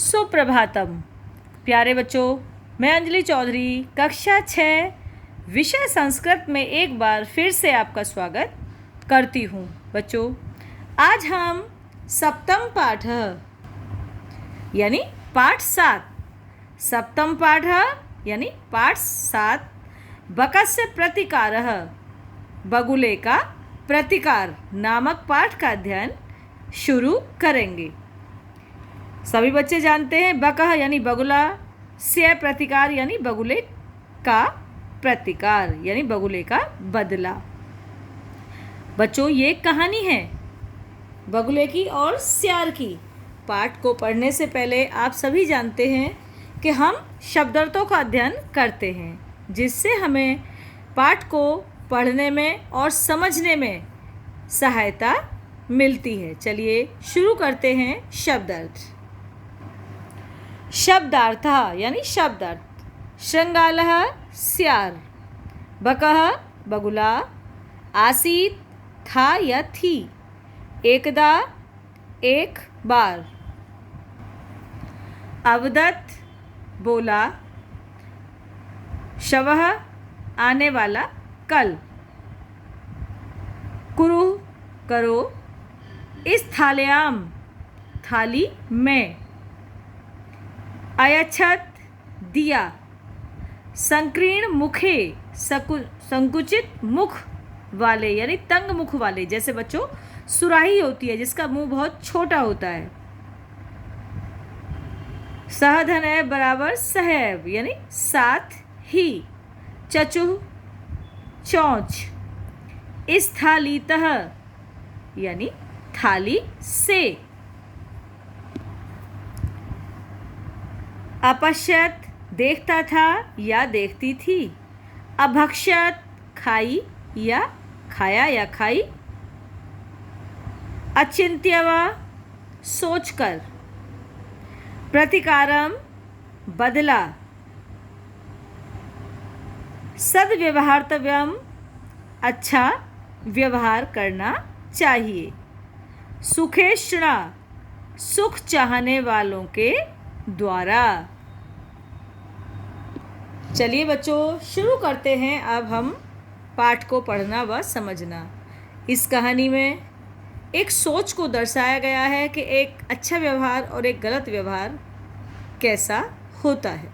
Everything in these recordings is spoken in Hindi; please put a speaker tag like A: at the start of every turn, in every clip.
A: सुप्रभातम प्यारे बच्चों, मैं अंजलि चौधरी कक्षा 6 विषय संस्कृत में एक बार फिर से आपका स्वागत करती हूँ। बच्चों, आज हम सप्तम पाठ यानी पाठ 7 सप्तम पाठ यानी पाठ 7 बकस्य प्रतिकारः बगुले का प्रतिकार नामक पाठ का अध्ययन शुरू करेंगे। सभी बच्चे जानते हैं बकह यानी बगुला, से प्रतिकार यानी बगुले का प्रतिकार यानी बगुले का बदला। बच्चों, ये एक कहानी है बगुले की और सियार की। पाठ को पढ़ने से पहले आप सभी जानते हैं कि हम शब्दार्थों का अध्ययन करते हैं, जिससे हमें पाठ को पढ़ने में और समझने में सहायता मिलती है। चलिए शुरू करते हैं शब्दार्थ। शब्दार्थः यानी शब्दार्थ। श्रृंगालः सियार, बकः बगुला, आसीत था या थी, एकदा एक बार, अवदत् बोला, शवः आने वाला कल, कुरु करो, इस थाल्याम थाली में, अयच्छत दिया, संकीर्ण मुखे संकुचित मुख वाले यानी तंग मुख वाले, जैसे बच्चों सुराही होती है जिसका मुंह बहुत छोटा होता है। सहधनय बराबर सहैव यानी साथ ही, चचुः चौंच, इस थालीतः यानी थाली से, अपश्यत देखता था या देखती थी, अभक्ष्यत खाई या खाया या खाई, अचिंत्यव सोचकर, प्रतिकारम बदला, सद्व्यवहार्तव्यम अच्छा व्यवहार करना चाहिए, सुखेष्णा सुख चाहने वालों के द्वारा। चलिए बच्चों, शुरू करते हैं अब हम पाठ को पढ़ना व समझना। इस कहानी में एक सोच को दर्शाया गया है कि एक अच्छा व्यवहार और एक गलत व्यवहार कैसा होता है।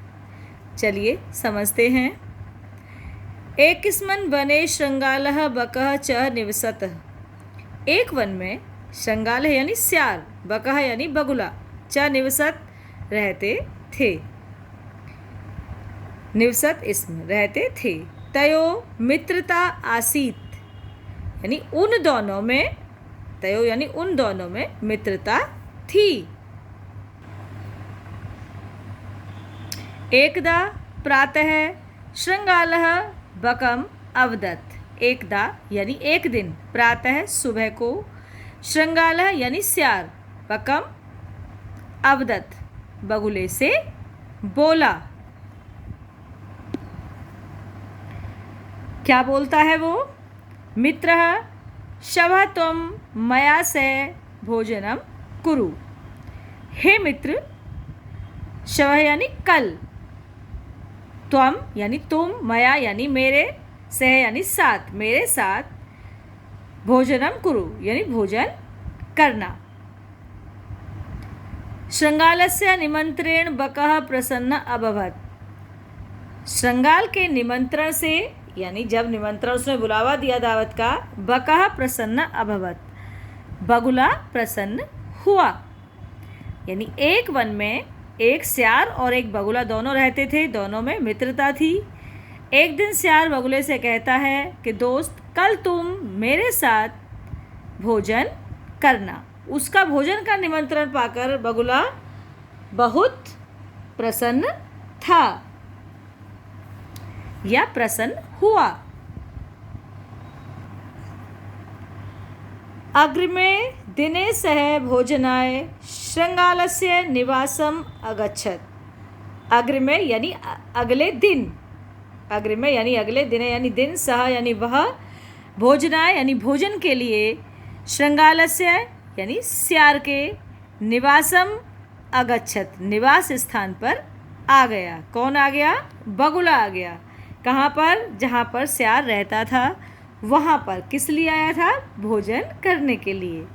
A: चलिए समझते हैं। एकस्मिन् वने श्रृंगालः बकः च निवसतः। एक वन में श्रृंगालः यानी सियार, बकः यानी बगुला, च निवसत रहते थे, निवसत इसमें रहते थे। तयो मित्रता आसीत यानी उन दोनों में, तयो यानी उन दोनों में मित्रता थी। एकदा प्रातः श्रृंगालः बकम अवदत्। एकदा यानी एक दिन, प्रातः सुबह को, श्रृंगालः यानी सियार, बकम अवदत् बगुले से बोला। क्या बोलता है वो? मित्रः शवः त्वं मया सह भोजनम कुरु। हे मित्र, शवः यानी कल, त्वं यानी तुम, मया यानी मेरे, सह यानी साथ, मेरे साथ, भोजनम कुरु यानी भोजन करना। श्रृंगालस्य निमंत्रेण बकः प्रसन्न अभवत्। श्रृंगाल के निमंत्रण से यानी जब निमंत्रण उसने बुलावा दिया दावत का, बकः प्रसन्न अभवत् बगुला प्रसन्न हुआ। यानी एक वन में एक सियार और एक बगुला दोनों रहते थे, दोनों में मित्रता थी। एक दिन सियार बगुले से कहता है कि दोस्त, कल तुम मेरे साथ भोजन करना। उसका भोजन का निमंत्रण पाकर बगुला बहुत प्रसन्न था या प्रसन्न हुआ। अग्रिमे दिने सह भोजनाय श्रृंगालस्य निवासम अगच्छत्। अग्रिमे यानी अगले दिन, अग्रिमे यानी अगले दिने यानी दिन, सह यानी वह, भोजनाय यानी भोजन के लिए, श्रृंगालस्य यानी सियार के, निवासम अगच्छत, निवास स्थान पर आ गया। कौन आ गया? बगुला आ गया। कहाँ पर? जहाँ पर स्यार रहता था वहाँ पर। किस लिए आया था? भोजन करने के लिए।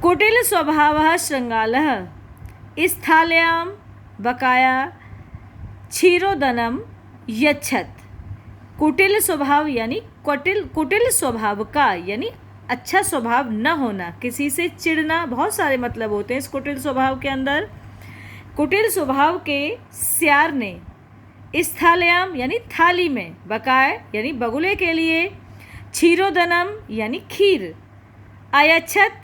A: कुटिल स्वभावः श्रृंगालः स्थाल्यां बकाया क्षीरोदनम यच्छत। कुटिल स्वभाव यानी कुटिल स्वभाव का यानी अच्छा स्वभाव न होना, किसी से चिढ़ना, बहुत सारे मतलब होते हैं इस कुटिल स्वभाव के अंदर। कुटिल स्वभाव के स्यार ने स्थाल्याम यानी थाली में, बकाए यानी बगुले के लिए, क्षीरोदनम यानी खीर, अयच्छत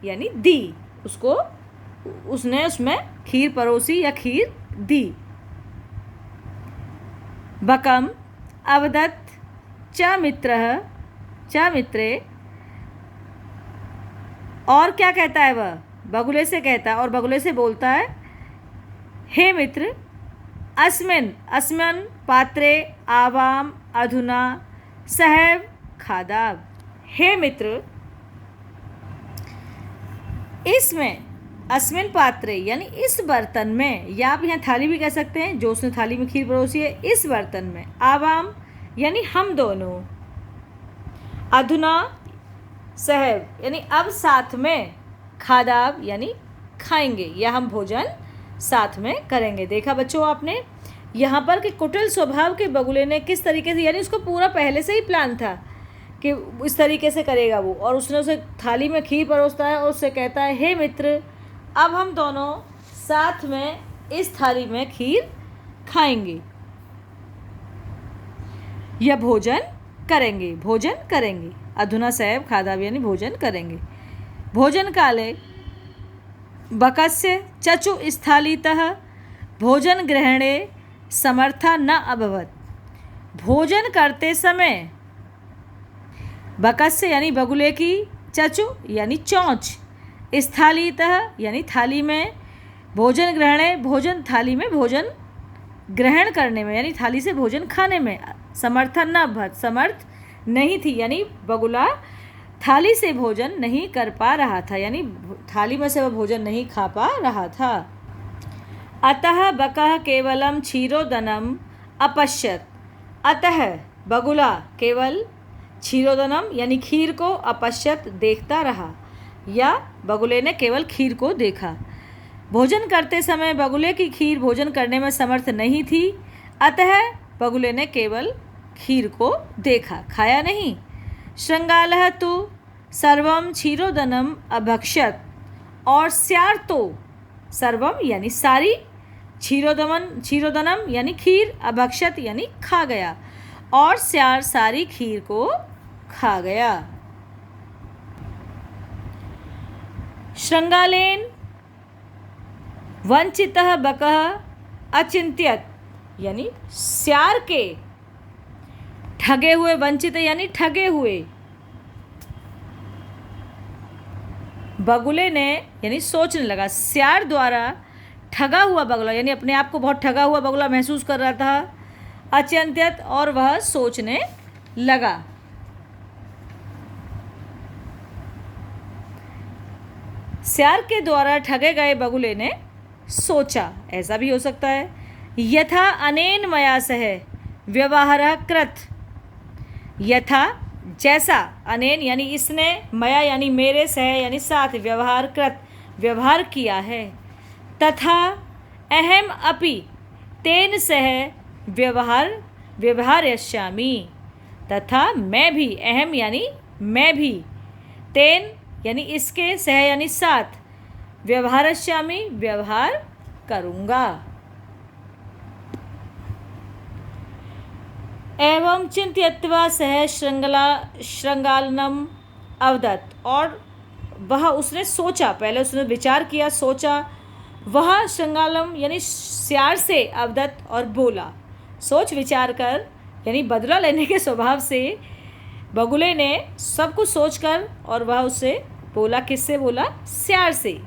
A: यानी दी, उसको उसने उसमें खीर परोसी या खीर दी। बकम अवदत् च मित्रः च मित्रे, और क्या कहता है वह? बगुले से कहता है और बगुले से बोलता है, हे मित्र, अस्मिन् अस्मिन् पात्रे आवाम अधुना सहैव खादाब। हे मित्र, इसमें, अस्मिन् पात्रे यानी इस बर्तन में, या आप यहाँ थाली भी कह सकते हैं, जो उसने थाली में खीर परोसी है, इस बर्तन में, आवाम यानी हम दोनों, अधुना सहैव यानी अब साथ में, खादाब यानी खाएंगे या हम भोजन साथ में करेंगे। देखा बच्चों आपने यहाँ पर कि कुटिल स्वभाव के बगुले ने किस तरीके से, यानी उसको पूरा पहले से ही प्लान था कि इस तरीके से करेगा वो, और उसने उसे थाली में खीर परोसता है और उससे कहता है, हे मित्र, अब हम दोनों साथ में इस थाली में खीर खाएंगे या भोजन करेंगे। अधुना सैव खादाब यानी भोजन करेंगे। भोजन काले बकस्य चचु स्थालीतः भोजन ग्रहणे समर्था न अभवत। भोजन करते समय बकस्य यानी बगुले की, चचु यानी चोंच, स्थालीतः यानी थाली में, भोजन ग्रहणे भोजन थाली में भोजन ग्रहण करने में यानी थाली से भोजन खाने में, समर्थन न अभवत समर्थ नहीं थी, यानी बगुला थाली से भोजन नहीं कर पा रहा था, यानी थाली में से वह भोजन नहीं खा पा रहा था। अतः बकः केवलम क्षीरोदनम अपश्यत। अतः बगुला केवल क्षीरोदनम यानी खीर को अपश्यत देखता रहा, या बगुले ने केवल खीर को देखा। भोजन करते समय बगुले की खीर भोजन करने में समर्थ नहीं थी, अतः बगुले ने केवल खीर को देखा, खाया नहीं। श्रृंगालः तो सर्वम क्षीरोदनम अभक्षत, और स्यार तो सर्वम यानी सारी, क्षीरोदनम यानी खीर, अभक्षत यानी खा गया, और स्यार सारी खीर को खा गया। श्रृंगालेन वंचितः बकः अचिंत्यत, यानी स्यार के ठगे हुए, वंचित यानी ठगे हुए, बगुले ने यानी सोचने लगा, स्यार द्वारा ठगा हुआ बगुला यानी अपने आप को बहुत ठगा हुआ बगुला महसूस कर रहा था, अचिंत्यत, और वह सोचने लगा। स्यार के द्वारा ठगे गए बगुले ने सोचा, ऐसा भी हो सकता है, यथा अनेन मया सह व्यवहारः कृत, यथा जैसा, अनेन यानी इसने, मया यानी मेरे, सह यानी साथ, व्यवहार कृत व्यवहार किया है, तथा अहम अपि तेन सह व्यवहारयस्यामि, तथा मैं भी, अहम यानी मैं भी, तेन यानी इसके, सह यानी साथ, व्यवहारयस्यामि व्यवहार करूँगा। एवं चिंत्यत्वा सह श्रृंगालनम अवदत्, और वह उसने सोचा, पहले उसने विचार किया, सोचा, वह श्रृंगालम यानी स्यार से अवदत् और बोला। सोच विचार कर यानी बदला लेने के स्वभाव से बगुले ने सब कुछ सोच कर और वह उससे बोला, किससे बोला? स्यार से।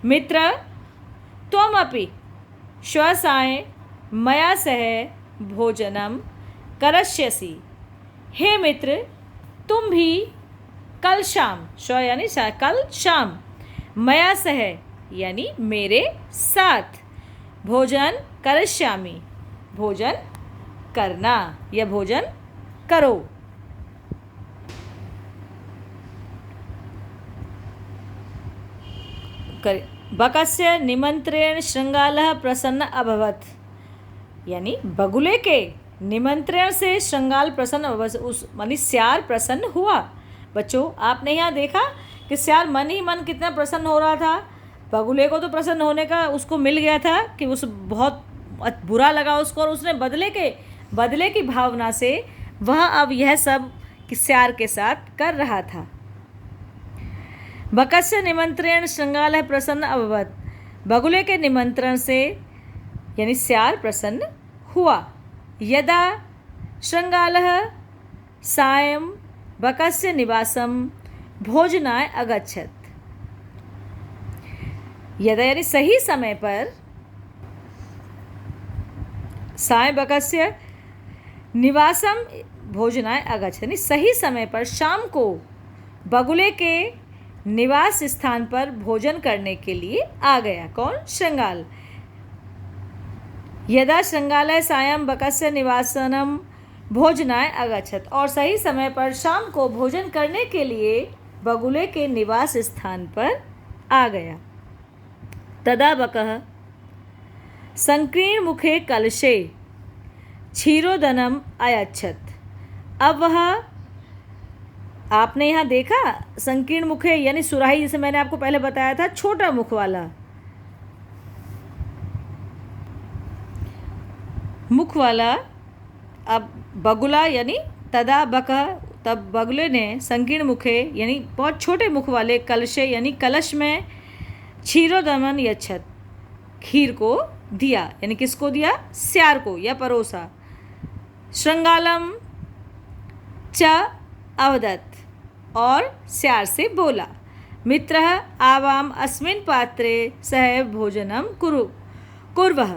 A: मित्र त्वमपि श्वसाय मया सह भोजनम करष्यसि। हे मित्र, तुम भी कल शाम, श्व यानी कल शाम, मया सह यानी मेरे साथ, भोजन करिष्यामि भोजन करना या भोजन करो। बकस्य निमंत्रेण श्रृंगालः प्रसन्न अभवत्, यानी बगुले के निमंत्रण से श्रृंगाल प्रसन्न, उस मानी श्यार प्रसन्न हुआ। बच्चों आपने यहाँ देखा कि श्यार मन ही मन कितना प्रसन्न हो रहा था। बगुले को तो प्रसन्न होने का उसको मिल गया था कि उस बहुत बुरा लगा उसको, और उसने बदले की भावना से वह अब यह सब श्यार के साथ कर रहा था। बकस्य निमंत्रण श्रृंगालः प्रसन्न अभवत्, बगुले के निमंत्रण से यानी श्यार प्रसन्न हुआ। यदा श्रृंगालः सायं बकस्य निवासं भोजनाय अगच्छत्, यदा यानी सही समय पर, सायं बकस्य निवासम भोजनाय अगच्छत् यानी सही समय पर शाम को बगुले के निवास स्थान पर भोजन करने के लिए आ गया। कौन? श्रृंगाल। यदा श्रृंगालः सायं बकस्य निवासनम भोजनाय अगच्छत्, और सही समय पर शाम को भोजन करने के लिए बगुले के निवास स्थान पर आ गया। तदा बकः संकीर्ण मुखे कलशे क्षीरोदनम अयच्छत्, अब वह आपने यहाँ देखा संकीर्ण मुखे यानी सुराही, जैसे मैंने आपको पहले बताया था छोटा मुख वाला, अब बगुला यानी तदा बकः, तब बगुले ने संकीर्ण मुखे यानी बहुत छोटे मुख वाले कलशे यानी कलश में क्षीरोदमन यच्छत् खीर को दिया, यानी किसको दिया? श्यार को या परोसा। श्रृंगालम च अवदत्, और श्यार से बोला, मित्रः आवाम अस्मिन् पात्रे सह भोजनम कुर्वः,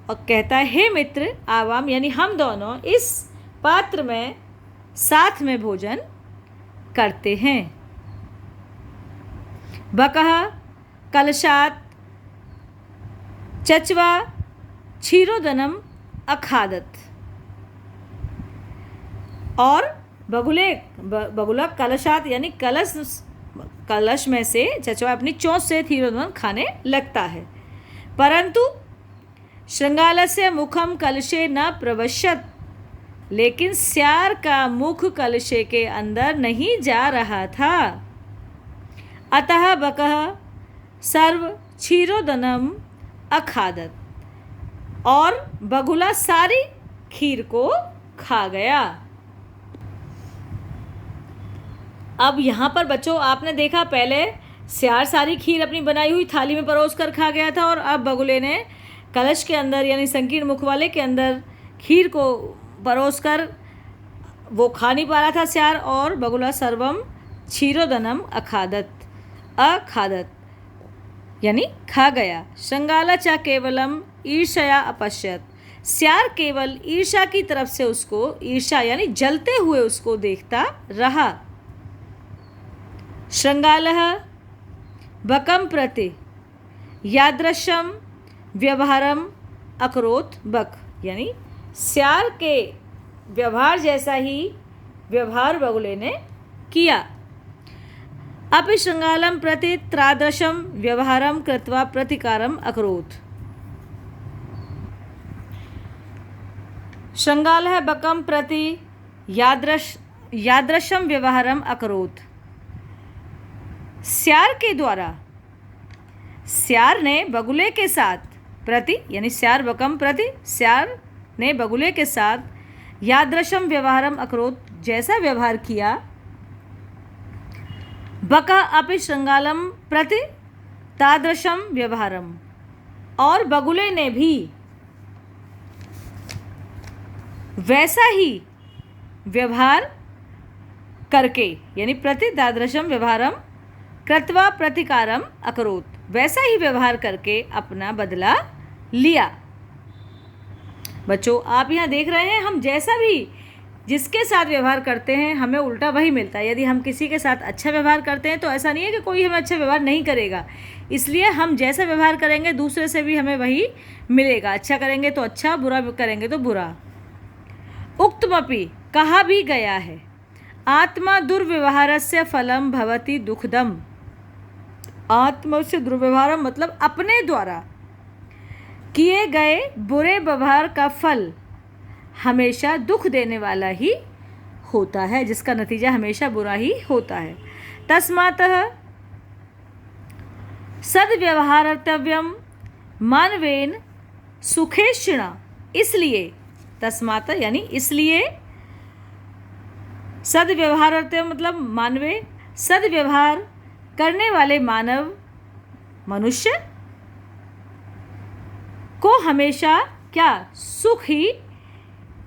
A: और कहता है हे मित्र, आवाम यानी हम दोनों इस पात्र में साथ में भोजन करते हैं। बकः कलशात् चच्वा क्षीरोदनम अखादत्, और बगुला कलशात यानी कलश में से चचवा अपनी चोंच से क्षीरोदन खाने लगता है। परंतु श्रृंगालस्य मुखम कलशे न प्रवश्यत, लेकिन श्यार का मुख कलशे के अंदर नहीं जा रहा था। अतः बकः सर्व क्षीरोदनम अखादत, और बगुला सारी खीर को खा गया। अब यहाँ पर बच्चों आपने देखा पहले श्यार सारी खीर अपनी बनाई हुई थाली में परोस कर खा गया था, और अब बगुले ने कलश के अंदर यानी संकीर्ण मुख वाले के अंदर खीर को परोस कर वो खा नहीं पा रहा था श्यार, और बगुला सर्वम क्षीरोदनम अखादत यानी खा गया। श्रृंगाला च केवलम ईर्ष्या अपश्यत, श्यार केवल ईर्ष्या की तरफ से उसको, ईर्ष्या यानी जलते हुए उसको देखता रहा। श्रृंगालः बकं प्रति यादृशं व्यवहारम अकरोत्, बक यानी श्यार के व्यवहार जैसा ही व्यवहार बगुले ने किया। अपि श्रृंगालं प्रति तादृशं व्यवहारं कृत्वा प्रतिकारम् अकरोत्। श्रृंगालः बकं प्रति यादृशं व्यवहारम अकरोत्, श्यार के द्वारा श्यार ने बगुले के साथ प्रति यानी श्यार बकम प्रति, श्यार ने बगुले के साथ यादृशम व्यवहारम अकरोत् जैसा व्यवहार किया। बका अपि श्रृंगालम प्रति तादृशम व्यवहारम, और बगुले ने भी वैसा ही व्यवहार करके यानी प्रति तादृशम व्यवहारम कृत्वा प्रतिकारम अकरोत्, वैसा ही व्यवहार करके अपना बदला लिया। बच्चों आप यहाँ देख रहे हैं हम जैसा भी जिसके साथ व्यवहार करते हैं हमें उल्टा वही मिलता है। यदि हम किसी के साथ अच्छा व्यवहार करते हैं तो ऐसा नहीं है कि कोई हमें अच्छा व्यवहार नहीं करेगा, इसलिए हम जैसा व्यवहार करेंगे दूसरे से भी हमें वही मिलेगा। अच्छा करेंगे तो अच्छा, बुरा करेंगे तो बुरा। उक्तमपि कहा भी गया है, आत्मा दुर्व्यवहारस्य फलम भवति दुखदम। आत्मा से दुर्व्यवहार मतलब अपने द्वारा किए गए बुरे व्यवहार का फल हमेशा दुख देने वाला ही होता है, जिसका नतीजा हमेशा बुरा ही होता है। तस्मातः सद्व्यवहारतव्यम मानवेन सुखेक्षिणा। इसलिए तस्मातः यानी इसलिए, सद्व्यवहारतव्यम मतलब मानवे, सद्व्यवहार करने वाले मानव मनुष्य को हमेशा क्या सुख ही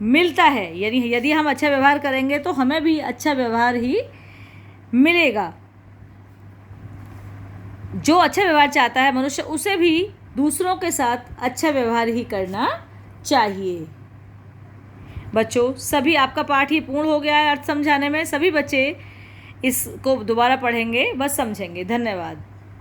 A: मिलता है। यदि हम अच्छा व्यवहार करेंगे तो हमें भी अच्छा व्यवहार ही मिलेगा। जो अच्छा व्यवहार चाहता है मनुष्य, उसे भी दूसरों के साथ अच्छा व्यवहार ही करना चाहिए। बच्चों, सभी आपका पाठ ही पूर्ण हो गया है अर्थ समझाने में। सभी बच्चे इसको दोबारा पढ़ेंगे, बस समझेंगे। धन्यवाद।